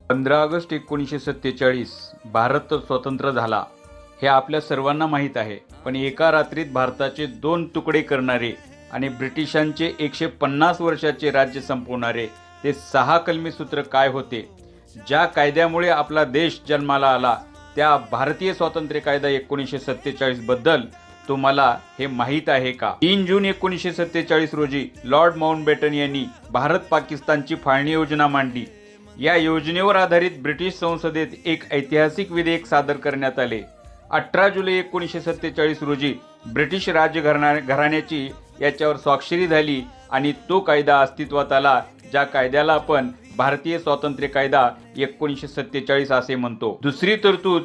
15 August 1947 Bharat स्वतंत्र झाला हे आपल्या सर्वांना माहीत आहे. पण एका रात्रीत भारताचे 2 तुकडे करणारे आणि ब्रिटिशांचे 150 वर्षाचे राज्य संपवणारे ते 6 कलमी सूत्र काय होते? ज्या कायद्यामुळे आपला देश जन्माला आला त्या भारतीय स्वातंत्र्य कायदा 1947 बद्दल तुम्हाला हे माहीत आहे का? 3 जून 1947 रोजी लॉर्ड माउंटबॅटन यांनी भारत पाकिस्तानची फाळणी योजना मांडली. या योजनेवर आधारित ब्रिटिश संसदेत एक ऐतिहासिक विधेयक सादर करण्यात आले. 18 जुलै 1947 रोजी ब्रिटिश राजघराण्याची याच्यावर स्वाक्षरी झाली आणि तो कायदा अस्तित्वात आला, ज्या कायद्याला आपण भारतीय स्वातंत्र्य कायदा 1947 असे म्हणतो. दुसरी तरतूद,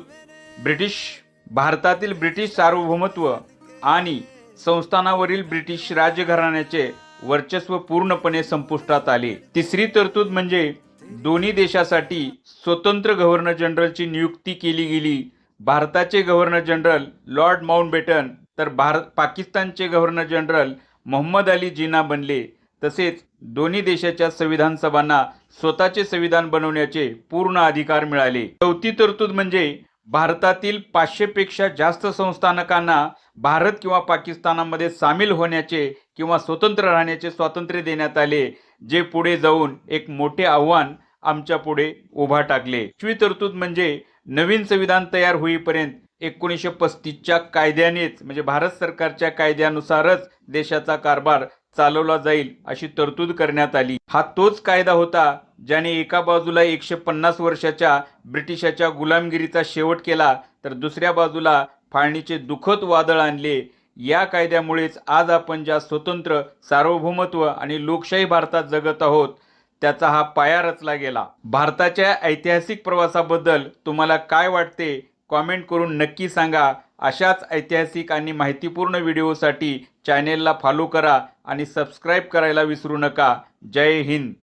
भारतातील ब्रिटिश सार्वभौमत्व आणि संस्थानावरील ब्रिटिश राजघराण्याचे वर्चस्व पूर्णपणे संपुष्टात आले. तिसरी तरतूद म्हणजे दोन्ही देशासाठी स्वतंत्र गव्हर्नर जनरलची नियुक्ती केली गेली. भारताचे गव्हर्नर जनरल लॉर्ड माउंटबॅटन तर पाकिस्तानचे गव्हर्नर जनरल मोहम्मद अली जिना बनले. तसेच दोन्ही देशाच्या संविधान सभांना स्वतःचे संविधान बनवण्याचे पूर्ण अधिकार मिळाले. चौथी तरतूद म्हणजे भारतातील 500 पेक्षा जास्त संस्थानकांना भारत किंवा पाकिस्तानामध्ये सामील होण्याचे किंवा स्वतंत्र राहण्याचे स्वातंत्र्य देण्यात आले, जे पुढे जाऊन एक मोठे आव्हान आमच्या पुढे उभा टाकले. 5वी तरतूद म्हणजे नवीन संविधान तयार होईपर्यंत 1935च्या कायद्यानेच म्हणजे भारत सरकारच्या कायद्यानुसारच देशाचा कारभार चालवला जाईल अशी तरतूद करण्यात आली. हा तोच कायदा होता ज्याने एका बाजूला 150 वर्षाच्या ब्रिटिशाच्या गुलामगिरीचा शेवट केला तर दुसऱ्या बाजूला फाळणीचे दुःखद वादळ आणले. या कायद्यामुळेच आज आपण ज्या स्वतंत्र, सार्वभौमत्व आणि लोकशाही भारतात जगत आहोत त्याचा हा पाया रचला गेला. भारताच्या ऐतिहासिक प्रवासाबद्दल तुम्हाला काय वाटते? कॉमेंट करून नक्की सांगा. अशाच ऐतिहासिक आणि माहितीपूर्ण व्हिडिओसाठी चॅनेलला फॉलो करा आणि सबस्क्राईब करायला विसरू नका. जय हिंद.